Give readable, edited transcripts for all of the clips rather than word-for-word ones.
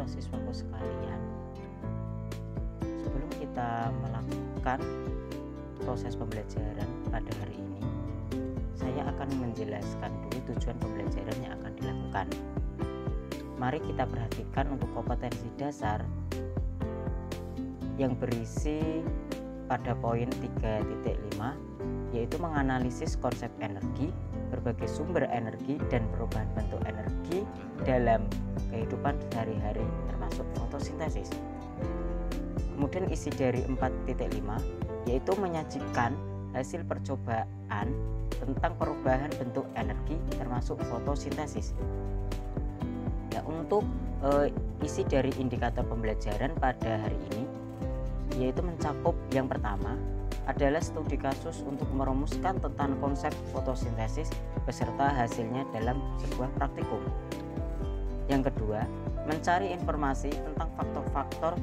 siswa-siswaku sekalian, sebelum kita melakukan proses pembelajaran pada hari ini, saya akan menjelaskan dulu tujuan pembelajaran yang akan dilakukan. Mari kita perhatikan untuk kompetensi dasar yang berisi pada poin 3.5, yaitu menganalisis konsep energi, berbagai sumber energi, dan perubahan bentuk energi dalam kehidupan sehari-hari termasuk fotosintesis. Kemudian isi dari 4.5 yaitu menyajikan hasil percobaan tentang perubahan bentuk energi termasuk fotosintesis. Ya, untuk isi dari indikator pembelajaran pada hari ini yaitu mencakup yang pertama adalah studi kasus untuk merumuskan tentang konsep fotosintesis beserta hasilnya dalam sebuah praktikum. Yang kedua, mencari informasi tentang faktor-faktor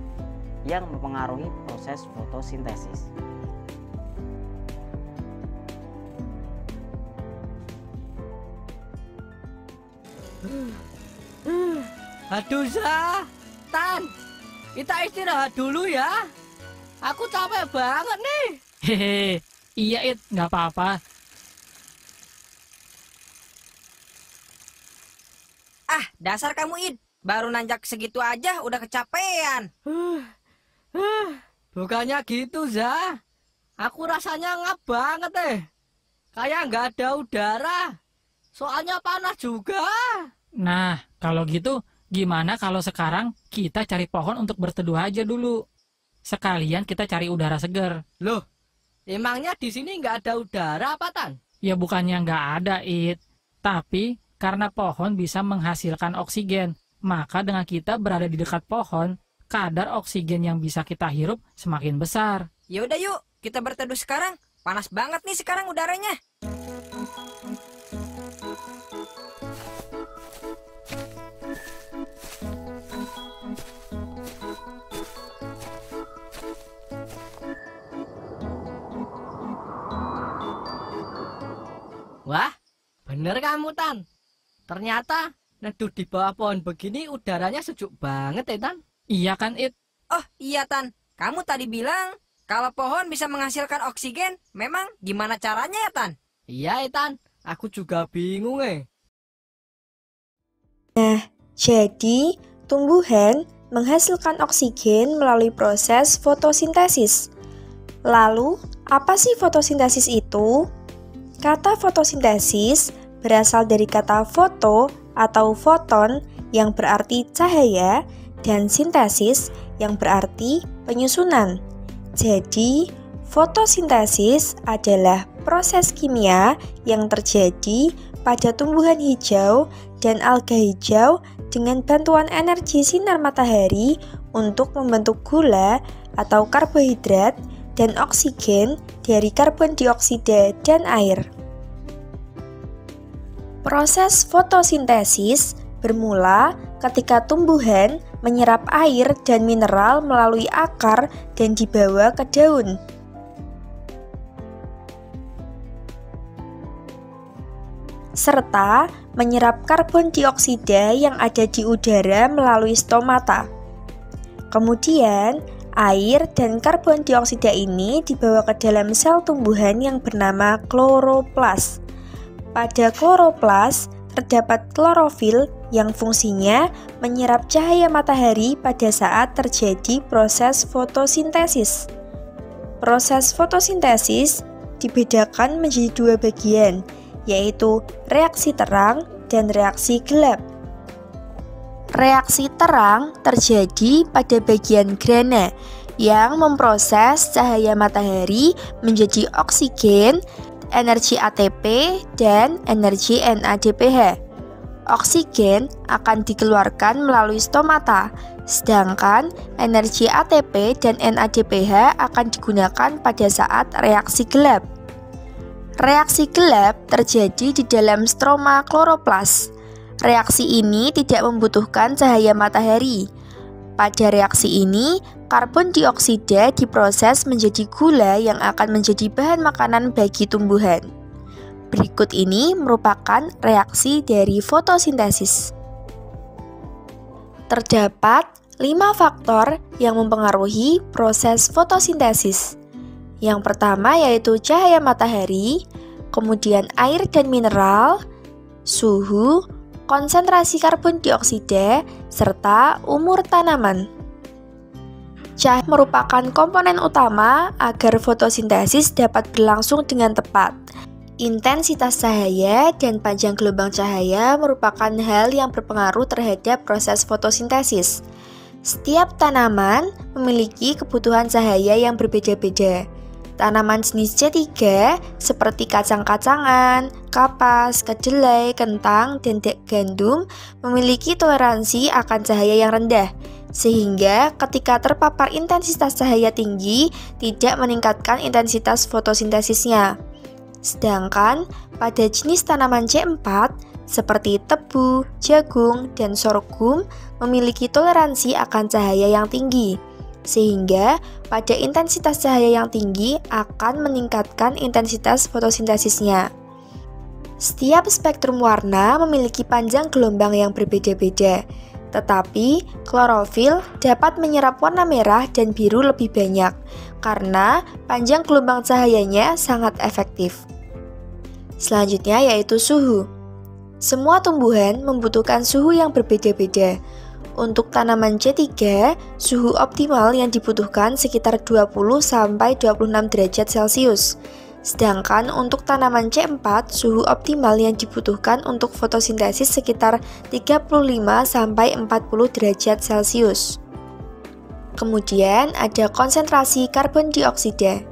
yang mempengaruhi proses fotosintesis. Aduh Zah, Tan, kita istirahat dulu ya. Aku capek banget nih. Hehe, iya It, nggak apa-apa. Ah, dasar kamu Id, baru nanjak segitu aja udah kecapean. Bukannya gitu Zah, aku rasanya ngap banget kayak nggak ada udara. Soalnya panas juga. Nah, kalau gitu gimana kalau sekarang kita cari pohon untuk berteduh aja dulu? Sekalian kita cari udara segar. Loh, emangnya di sini nggak ada udara apa Tan? Ya bukannya nggak ada It, tapi karena pohon bisa menghasilkan oksigen, maka dengan kita berada di dekat pohon, kadar oksigen yang bisa kita hirup semakin besar. Yaudah yuk, kita berteduh sekarang. Panas banget nih sekarang udaranya. Wah, bener kamu Tan. Ternyata neduh di bawah pohon begini udaranya sejuk banget Tan. Iya kan It? Oh iya Tan, kamu tadi bilang kalau pohon bisa menghasilkan oksigen, memang gimana caranya ya Tan? Iya Tan, aku juga bingung Jadi, tumbuhan menghasilkan oksigen melalui proses fotosintesis. Lalu, apa sih fotosintesis itu? Kata fotosintesis berasal dari kata foto atau foton yang berarti cahaya dan sintesis yang berarti penyusunan. Jadi, fotosintesis adalah proses kimia yang terjadi pada tumbuhan hijau dan alga hijau dengan bantuan energi sinar matahari untuk membentuk gula atau karbohidrat dan oksigen dari karbon dioksida dan air. Proses fotosintesis bermula ketika tumbuhan menyerap air dan mineral melalui akar dan dibawa ke daun. Serta menyerap karbon dioksida yang ada di udara melalui stomata. Kemudian, air dan karbon dioksida ini dibawa ke dalam sel tumbuhan yang bernama kloroplas. Pada kloroplas terdapat klorofil yang fungsinya menyerap cahaya matahari pada saat terjadi proses fotosintesis. Proses fotosintesis dibedakan menjadi dua bagian, yaitu reaksi terang dan reaksi gelap. Reaksi terang terjadi pada bagian grana yang memproses cahaya matahari menjadi oksigen, energi ATP, dan energi NADPH. Oksigen akan dikeluarkan melalui stomata, sedangkan energi ATP dan NADPH akan digunakan pada saat reaksi gelap. Reaksi gelap terjadi di dalam stroma kloroplas. Reaksi ini tidak membutuhkan cahaya matahari. Pada reaksi ini, karbon dioksida diproses menjadi gula yang akan menjadi bahan makanan bagi tumbuhan. Berikut ini merupakan reaksi dari fotosintesis. Terdapat 5 faktor yang mempengaruhi proses fotosintesis. Yang pertama yaitu cahaya matahari, kemudian air dan mineral, suhu, konsentrasi karbon dioksida, serta umur tanaman. Cahaya merupakan komponen utama agar fotosintesis dapat berlangsung dengan tepat. Intensitas cahaya dan panjang gelombang cahaya merupakan hal yang berpengaruh terhadap proses fotosintesis. Setiap tanaman memiliki kebutuhan cahaya yang berbeda-beda. Tanaman jenis C3 seperti kacang-kacangan, kapas, kedelai, kentang, dan gandum memiliki toleransi akan cahaya yang rendah, sehingga ketika terpapar intensitas cahaya tinggi tidak meningkatkan intensitas fotosintesisnya. Sedangkan pada jenis tanaman C4 seperti tebu, jagung, dan sorghum memiliki toleransi akan cahaya yang tinggi, sehingga pada intensitas cahaya yang tinggi akan meningkatkan intensitas fotosintesisnya. Setiap spektrum warna memiliki panjang gelombang yang berbeda-beda, tetapi klorofil dapat menyerap warna merah dan biru lebih banyak karena panjang gelombang cahayanya sangat efektif. Selanjutnya yaitu suhu. Semua tumbuhan membutuhkan suhu yang berbeda-beda. Untuk tanaman C3, suhu optimal yang dibutuhkan sekitar 20-26 derajat Celcius. Sedangkan untuk tanaman C4, suhu optimal yang dibutuhkan untuk fotosintesis sekitar 35-40 derajat Celcius. Kemudian ada konsentrasi karbon dioksida.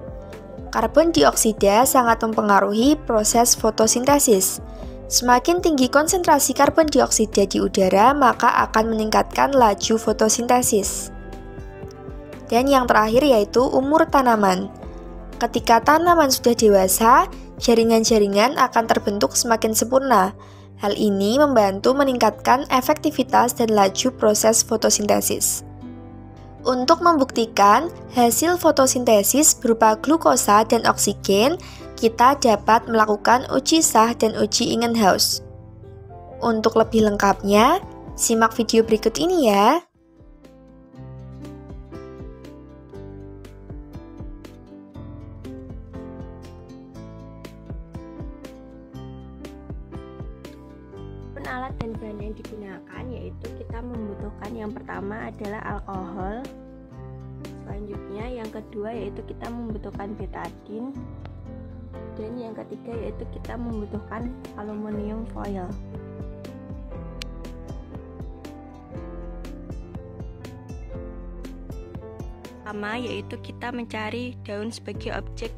Karbon dioksida sangat mempengaruhi proses fotosintesis. Semakin tinggi konsentrasi karbon dioksida di udara, maka akan meningkatkan laju fotosintesis. Dan yang terakhir yaitu umur tanaman. Ketika tanaman sudah dewasa, jaringan-jaringan akan terbentuk semakin sempurna. Hal ini membantu meningkatkan efektivitas dan laju proses fotosintesis. Untuk membuktikan hasil fotosintesis berupa glukosa dan oksigen, kita dapat melakukan uji sah dan uji Ingenhousz. Untuk lebih lengkapnya, simak video berikut ini ya. Alat dan bahan yang digunakan yaitu kita membutuhkan yang pertama adalah alkohol, selanjutnya yang kedua yaitu kita membutuhkan betadin, dan yang ketiga yaitu kita membutuhkan aluminium foil. Pertama yaitu kita mencari daun sebagai objek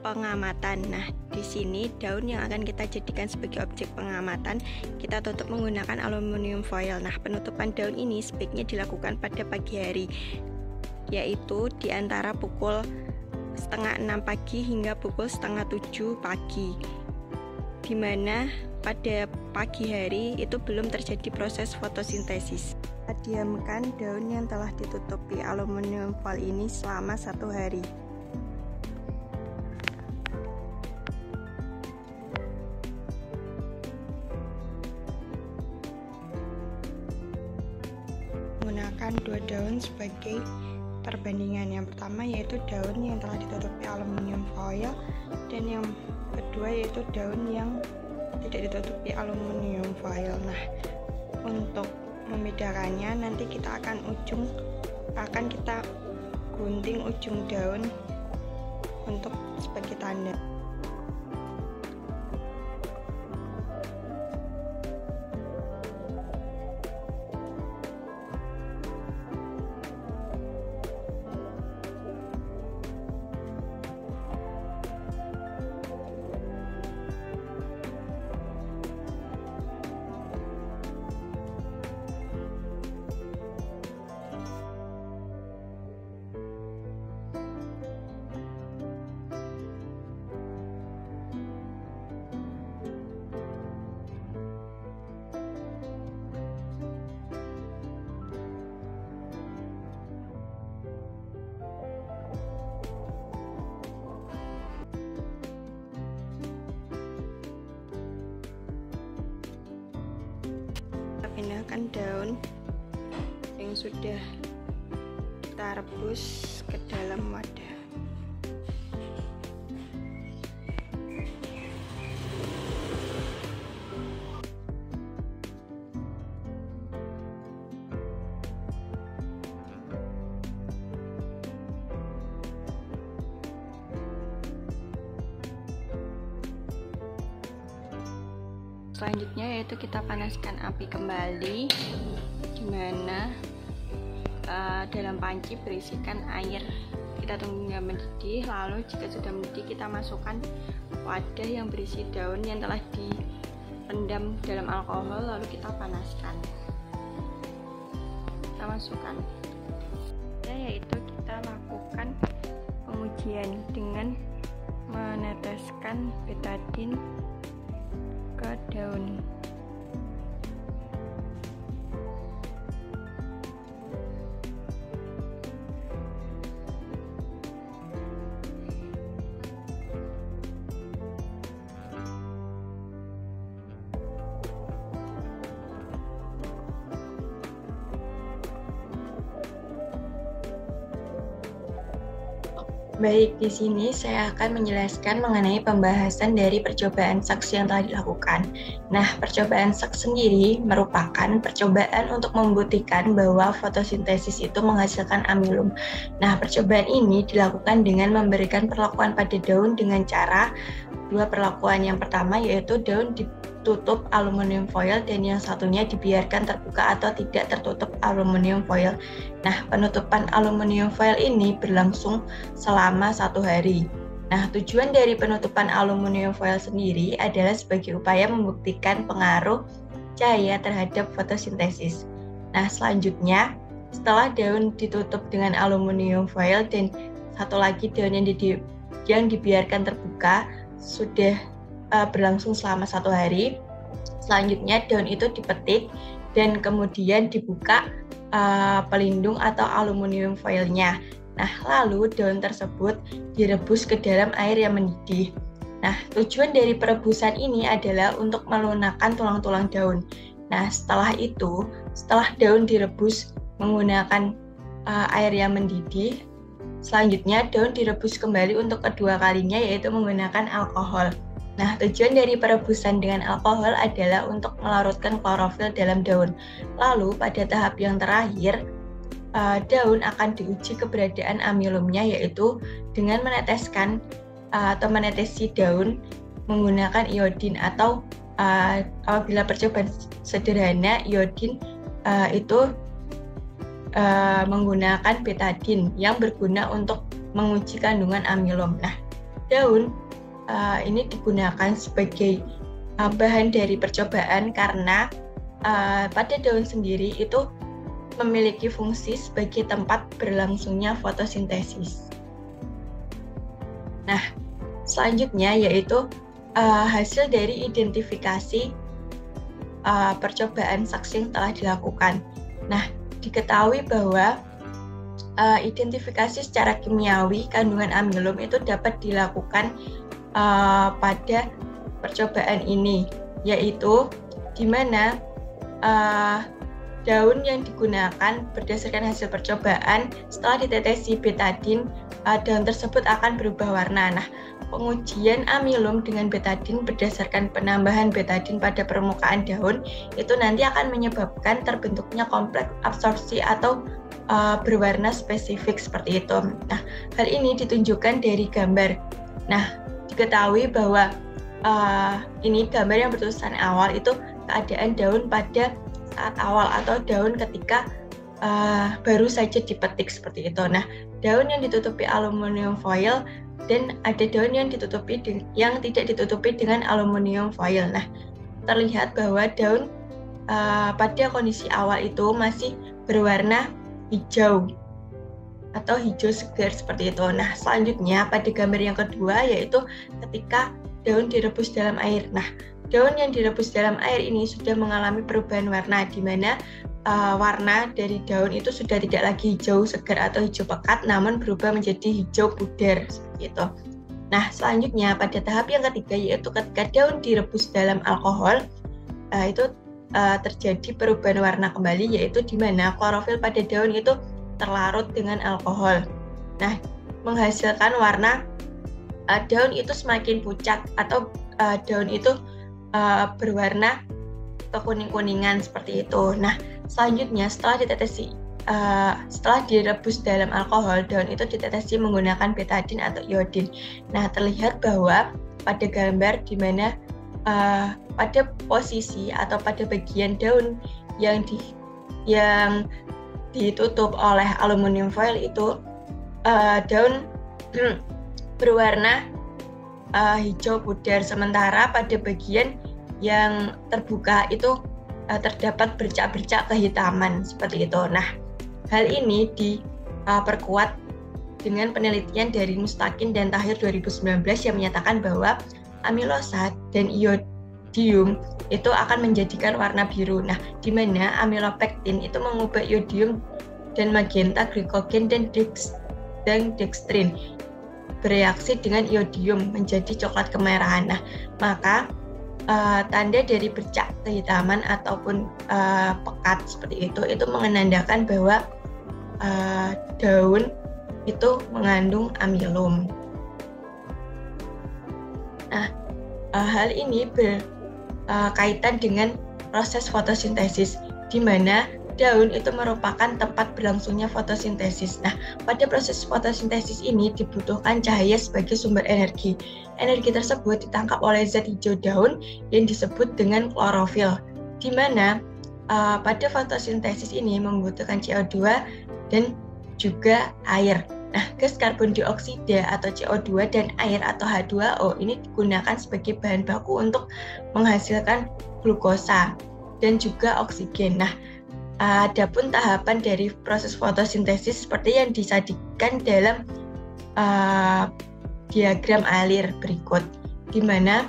pengamatan. Nah, di sini daun yang akan kita jadikan sebagai objek pengamatan kita tutup menggunakan aluminium foil. Nah, penutupan daun ini sebaiknya dilakukan pada pagi hari, yaitu di antara pukul 5:30 pagi hingga pukul 6:30 pagi, dimana pada pagi hari itu belum terjadi proses fotosintesis. Kita diamkan daun yang telah ditutupi aluminium foil ini selama 1 hari. Menggunakan 2 daun sebagai perbandingan. Yang pertama yaitu daun yang telah ditutupi aluminium foil, dan yang kedua yaitu daun yang tidak ditutupi aluminium foil. Nah, untuk membedakannya nanti kita akan kita gunting ujung daun untuk sebagai tanda. Pindahkan daun yang sudah kita rebus ke dalam wadah. Selanjutnya yaitu kita panaskan api kembali, dimana dalam panci berisikan air. Kita tunggu hingga mendidih, lalu jika sudah mendidih kita masukkan wadah yang berisi daun yang telah direndam dalam alkohol, lalu kita panaskan. Kita masukkan, yaitu kita lakukan pengujian dengan meneteskan betadin ke daun. Baik, di sini saya akan menjelaskan mengenai pembahasan dari percobaan Sachs yang telah dilakukan. Nah, percobaan Sachs sendiri merupakan percobaan untuk membuktikan bahwa fotosintesis itu menghasilkan amilum. Nah, percobaan ini dilakukan dengan memberikan perlakuan pada daun dengan cara dua perlakuan. Yang pertama yaitu daun ditutup aluminium foil dan yang satunya dibiarkan terbuka atau tidak tertutup aluminium foil. Nah, penutupan aluminium foil ini berlangsung selama 1 hari. Nah, tujuan dari penutupan aluminium foil sendiri adalah sebagai upaya membuktikan pengaruh cahaya terhadap fotosintesis. Nah, selanjutnya setelah daun ditutup dengan aluminium foil dan satu lagi daun yang dibiarkan terbuka sudah berlangsung selama 1 hari. Selanjutnya daun itu dipetik dan kemudian dibuka pelindung atau aluminium foilnya. Nah, lalu daun tersebut direbus ke dalam air yang mendidih. Nah, tujuan dari perebusan ini adalah untuk melunakkan tulang-tulang daun. Nah, setelah daun direbus menggunakan air yang mendidih, selanjutnya daun direbus kembali untuk kedua kalinya yaitu menggunakan alkohol. Nah, tujuan dari perebusan dengan alkohol adalah untuk melarutkan klorofil dalam daun. Lalu, pada tahap yang terakhir, daun akan diuji keberadaan amilumnya yaitu dengan meneteskan atau menetesi daun menggunakan iodin atau apabila percobaan sederhana iodin itu menggunakan betadin yang berguna untuk menguji kandungan amilum. Nah, daun ini digunakan sebagai bahan dari percobaan karena pada daun sendiri itu memiliki fungsi sebagai tempat berlangsungnya fotosintesis. Nah, selanjutnya yaitu hasil dari identifikasi percobaan Sachs yang telah dilakukan. Nah, diketahui bahwa identifikasi secara kimiawi kandungan amilum itu dapat dilakukan pada percobaan ini, yaitu di mana daun yang digunakan berdasarkan hasil percobaan setelah ditetesi betadin, daun tersebut akan berubah warna. Nah, pengujian amilum dengan betadin berdasarkan penambahan betadin pada permukaan daun itu nanti akan menyebabkan terbentuknya kompleks absorpsi atau berwarna spesifik seperti itu. Nah, hal ini ditunjukkan dari gambar. Nah, diketahui bahwa ini gambar yang bertulisan awal itu keadaan daun pada saat awal atau daun ketika baru saja dipetik seperti itu. Nah, daun yang ditutupi aluminium foil dan ada daun yang tidak ditutupi dengan aluminium foil. Nah, terlihat bahwa daun pada kondisi awal itu masih berwarna hijau atau hijau segar seperti itu. Nah, selanjutnya pada gambar yang kedua yaitu ketika daun direbus dalam air. Nah, daun yang direbus dalam air ini sudah mengalami perubahan warna, di mana warna dari daun itu sudah tidak lagi hijau segar atau hijau pekat, namun berubah menjadi hijau pudar seperti itu. Nah, selanjutnya pada tahap yang ketiga yaitu ketika daun direbus dalam alkohol, itu terjadi perubahan warna kembali, yaitu di mana klorofil pada daun itu terlarut dengan alkohol. Nah, menghasilkan warna daun itu semakin pucat atau daun itu berwarna kekuning-kuningan seperti itu. Nah, selanjutnya setelah direbus dalam alkohol, daun itu ditetesi menggunakan betadin atau iodin. Nah, terlihat bahwa pada gambar di mana pada posisi atau pada bagian daun yang ditutup oleh aluminium foil itu daun berwarna hijau pudar, sementara pada bagian yang terbuka itu terdapat bercak-bercak kehitaman seperti itu. Nah, hal ini diperkuat dengan penelitian dari Mustaqim dan Tahir 2019 yang menyatakan bahwa amilosa dan iodium itu akan menjadikan warna biru. Nah, di mana amilopektin itu mengubah iodium dan magenta glikogen dan dextrin bereaksi dengan iodium menjadi coklat kemerahan. Nah, maka tanda dari bercak kehitaman ataupun pekat seperti itu menandakan bahwa daun itu mengandung amilum. Nah, hal ini berkaitan dengan proses fotosintesis, di mana daun itu merupakan tempat berlangsungnya fotosintesis. Nah, pada proses fotosintesis ini dibutuhkan cahaya sebagai sumber energi. Energi tersebut ditangkap oleh zat hijau daun yang disebut dengan klorofil, di mana pada fotosintesis ini membutuhkan CO2 dan juga air. Nah, gas karbon dioksida atau CO2 dan air atau H2O ini digunakan sebagai bahan baku untuk menghasilkan glukosa dan juga oksigen. Nah, adapun tahapan dari proses fotosintesis seperti yang disajikan dalam diagram alir berikut, di mana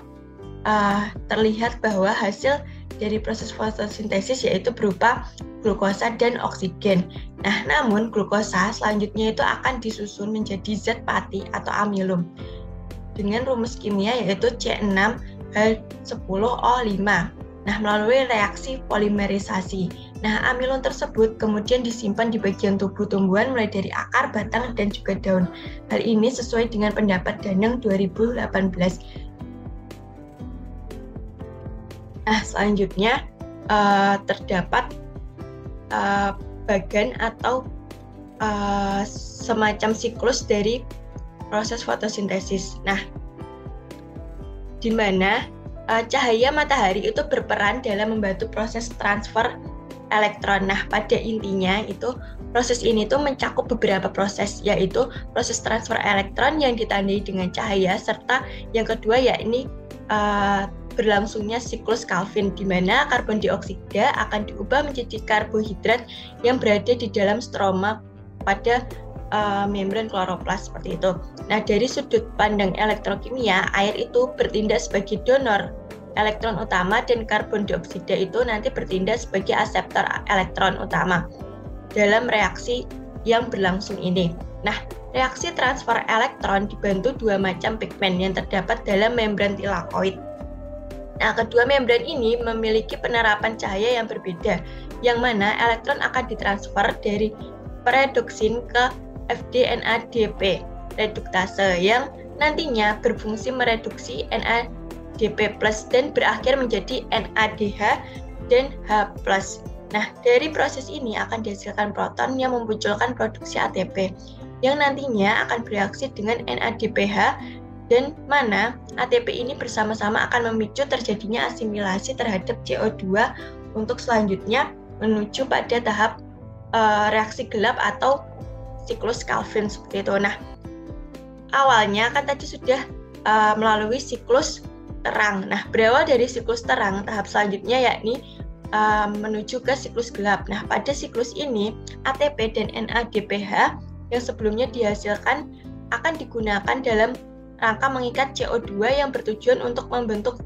terlihat bahwa hasil dari proses fotosintesis yaitu berupa glukosa dan oksigen. Nah, namun glukosa selanjutnya itu akan disusun menjadi zat pati atau amilum dengan rumus kimia yaitu C6H10O5. Nah, melalui reaksi polimerisasi. Nah, amilum tersebut kemudian disimpan di bagian tubuh tumbuhan mulai dari akar, batang, dan juga daun. Hal ini sesuai dengan pendapat Danang 2018. Nah, selanjutnya terdapat bagan atau semacam siklus dari proses fotosintesis. Nah, di mana cahaya matahari itu berperan dalam membantu proses transfer elektron. Nah, pada intinya itu proses ini tuh mencakup beberapa proses, yaitu proses transfer elektron yang ditandai dengan cahaya, serta yang kedua yakni berlangsungnya siklus Calvin, di mana karbon dioksida akan diubah menjadi karbohidrat yang berada di dalam stroma pada membran kloroplas seperti itu. Nah, dari sudut pandang elektrokimia, air itu bertindak sebagai donor elektron utama dan karbon dioksida itu nanti bertindak sebagai aseptor elektron utama dalam reaksi yang berlangsung ini. Nah, reaksi transfer elektron dibantu dua macam pigmen yang terdapat dalam membran tilakoid. Nah, kedua membran ini memiliki penerapan cahaya yang berbeda, yang mana elektron akan ditransfer dari peredoksin ke FDNADP reduktase yang nantinya berfungsi mereduksi NADP+ dan berakhir menjadi NADH dan H+. Nah, dari proses ini akan dihasilkan proton yang memunculkan produksi ATP yang nantinya akan bereaksi dengan NADPH, dan mana ATP ini bersama-sama akan memicu terjadinya asimilasi terhadap CO2 untuk selanjutnya menuju pada tahap reaksi gelap atau siklus Calvin seperti itu. Nah, awalnya kan tadi sudah melalui siklus terang. Nah, berawal dari siklus terang, tahap selanjutnya yakni menuju ke siklus gelap. Nah, pada siklus ini ATP dan NADPH yang sebelumnya dihasilkan akan digunakan dalam rangka mengikat CO2 yang bertujuan untuk membentuk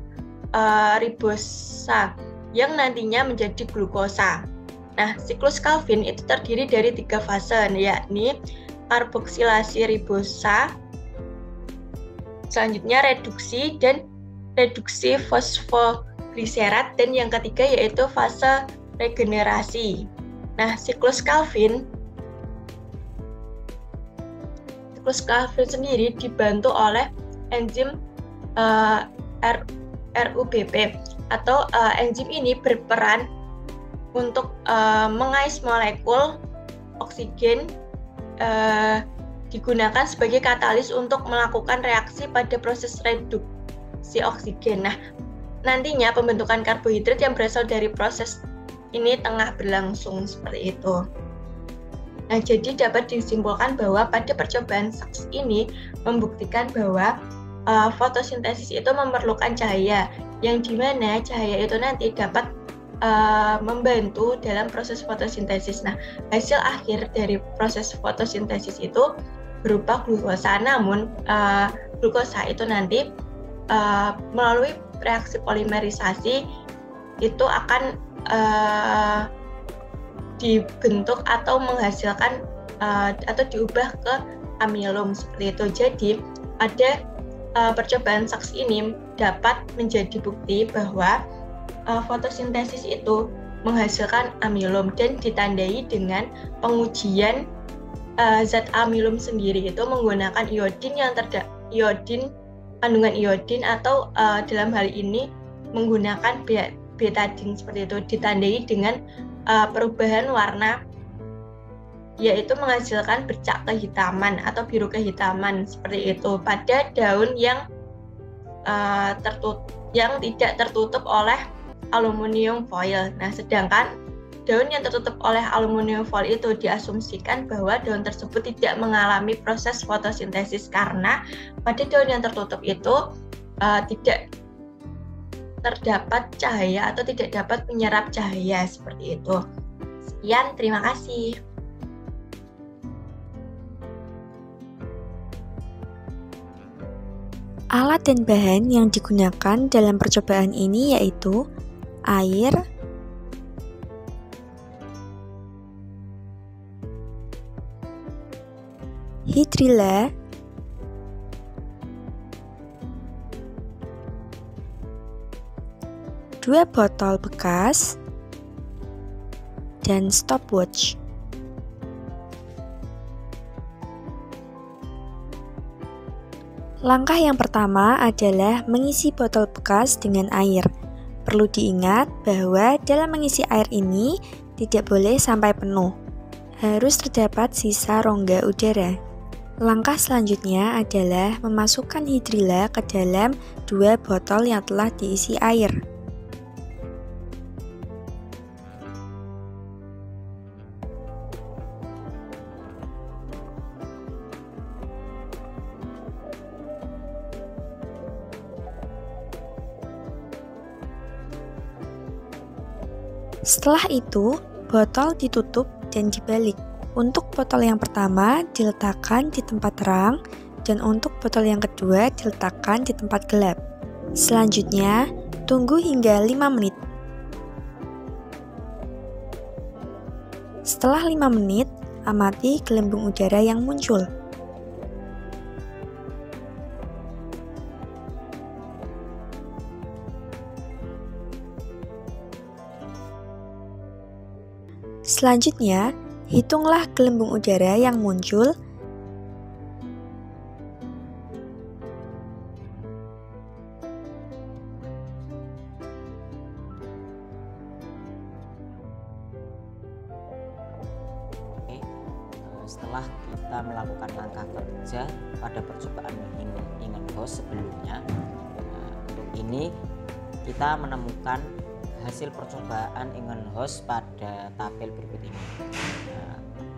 ribosa yang nantinya menjadi glukosa. Nah, siklus Calvin itu terdiri dari 3 fase, yakni karboksilasi ribosa, selanjutnya reduksi, dan reduksi gliserat, dan yang ketiga yaitu fase regenerasi. Nah, siklus Calvin sendiri dibantu oleh enzim RUBP atau enzim ini berperan untuk mengais molekul oksigen, digunakan sebagai katalis untuk melakukan reaksi pada proses reduksi oksigen. Nah, nantinya pembentukan karbohidrat yang berasal dari proses ini tengah berlangsung seperti itu. Nah, jadi dapat disimpulkan bahwa pada percobaan Sachs ini membuktikan bahwa fotosintesis itu memerlukan cahaya, yang dimana cahaya itu nanti dapat membantu dalam proses fotosintesis. Nah, hasil akhir dari proses fotosintesis itu berupa glukosa, namun glukosa itu nanti melalui reaksi polimerisasi itu akan dibentuk atau menghasilkan atau diubah ke amilum seperti itu. Jadi ada percobaan Sachs ini dapat menjadi bukti bahwa fotosintesis itu menghasilkan amilum, dan ditandai dengan pengujian zat amilum sendiri itu menggunakan kandungan iodin atau dalam hal ini menggunakan betadine seperti itu, ditandai dengan perubahan warna, yaitu menghasilkan bercak kehitaman atau biru kehitaman seperti itu pada daun yang tidak tertutup oleh aluminium foil. Nah, sedangkan daun yang tertutup oleh aluminium foil itu diasumsikan bahwa daun tersebut tidak mengalami proses fotosintesis karena pada daun yang tertutup itu tidak terdapat cahaya atau tidak dapat menyerap cahaya seperti itu. Sekian, terima kasih. Alat dan bahan yang digunakan dalam percobaan ini yaitu air, hidrilla, dua botol bekas, dan stopwatch. Langkah yang pertama adalah mengisi botol bekas dengan air. Perlu diingat bahwa dalam mengisi air ini tidak boleh sampai penuh. Harus terdapat sisa rongga udara. Langkah selanjutnya adalah memasukkan hidrilla ke dalam dua botol yang telah diisi air. Setelah itu, botol ditutup dan dibalik. Untuk botol yang pertama diletakkan di tempat terang, dan untuk botol yang kedua diletakkan di tempat gelap. Selanjutnya, tunggu hingga 5 menit. Setelah 5 menit, amati gelembung udara yang muncul. Selanjutnya, hitunglah gelembung udara yang muncul. Setelah kita melakukan langkah kerja pada percobaan Ingenhousz sebelumnya, untuk ini kita menemukan hasil percobaan Ingenhousz pada tabel berikut ini.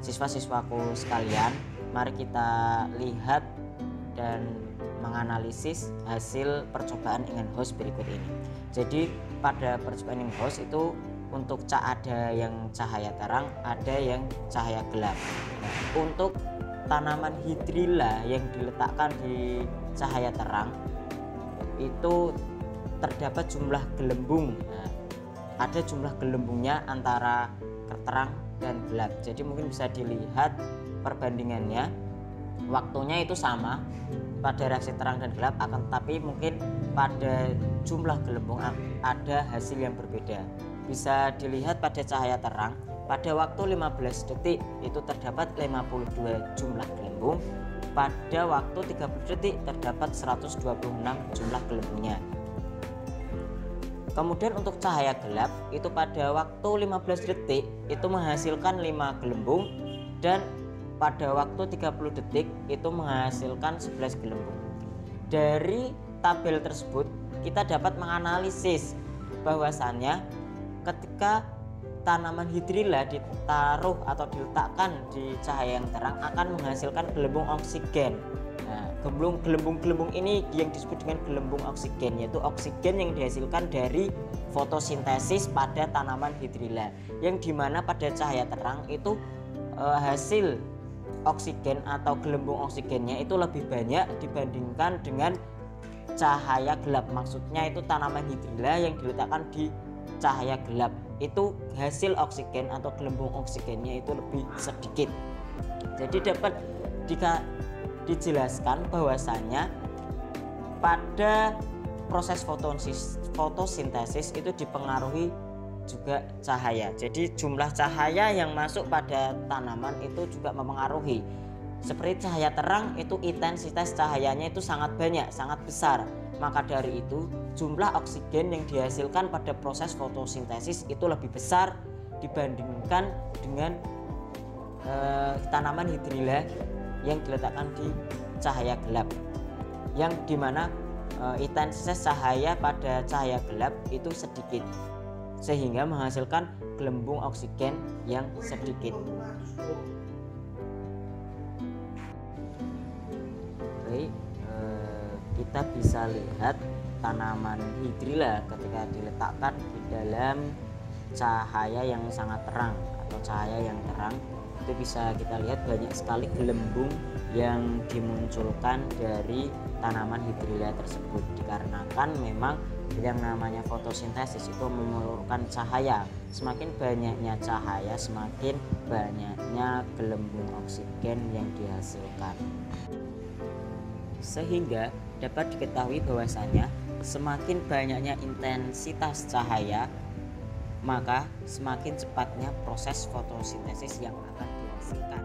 Siswa-siswaku sekalian, mari kita lihat dan menganalisis hasil percobaan Ingenhousz berikut ini. Jadi pada percobaan Ingenhousz itu untuk ada yang cahaya terang, ada yang cahaya gelap. Untuk tanaman hidrilla yang diletakkan di cahaya terang itu terdapat jumlah gelembung. Ada jumlah gelembungnya antara terang dan gelap. Jadi mungkin bisa dilihat perbandingannya. Waktunya itu sama, pada reaksi terang dan gelap, akan tetapi mungkin pada jumlah gelembung ada hasil yang berbeda. Bisa dilihat pada cahaya terang, pada waktu 15 detik itu terdapat 52 jumlah gelembung, pada waktu 30 detik terdapat 126 jumlah gelembungnya. Kemudian untuk cahaya gelap itu pada waktu 15 detik itu menghasilkan 5 gelembung, dan pada waktu 30 detik itu menghasilkan 11 gelembung. Dari tabel tersebut kita dapat menganalisis bahwasannya ketika tanaman hidrilla ditaruh atau diletakkan di cahaya yang terang akan menghasilkan gelembung oksigen. Nah, gelembung-gelembung ini yang disebut dengan gelembung oksigen, yaitu oksigen yang dihasilkan dari fotosintesis pada tanaman hidrilla, yang dimana pada cahaya terang itu hasil oksigen atau gelembung oksigennya itu lebih banyak dibandingkan dengan cahaya gelap. Maksudnya itu tanaman hidrilla yang diletakkan di cahaya gelap itu hasil oksigen atau gelembung oksigennya itu lebih sedikit. Jadi dapat dijelaskan bahwasanya pada proses fotosintesis itu dipengaruhi juga cahaya. Jadi jumlah cahaya yang masuk pada tanaman itu juga mempengaruhi. Seperti cahaya terang itu intensitas cahayanya itu sangat banyak, sangat besar. Maka dari itu jumlah oksigen yang dihasilkan pada proses fotosintesis itu lebih besar dibandingkan dengan tanaman hidrilla yang diletakkan di cahaya gelap, yang dimana intensitas cahaya pada cahaya gelap itu sedikit sehingga menghasilkan gelembung oksigen yang sedikit. Oke, kita bisa lihat tanaman hidrilla ketika diletakkan di dalam cahaya yang sangat terang atau cahaya yang terang, itu bisa kita lihat banyak sekali gelembung yang dimunculkan dari tanaman hidrilla tersebut, dikarenakan memang yang namanya fotosintesis itu memerlukan cahaya. Semakin banyaknya cahaya, semakin banyaknya gelembung oksigen yang dihasilkan. Sehingga dapat diketahui bahwasanya semakin banyaknya intensitas cahaya, maka semakin cepatnya proses fotosintesis yang akan dihasilkan.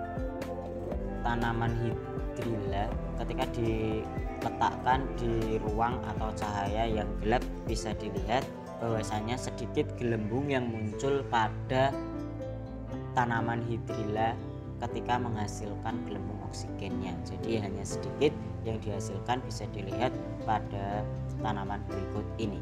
Tanaman hidrilla ketika diletakkan di ruang atau cahaya yang gelap bisa dilihat bahwasanya sedikit gelembung yang muncul pada tanaman hidrilla ketika menghasilkan gelembung oksigennya. Jadi hanya sedikit yang dihasilkan bisa dilihat pada tanaman berikut ini.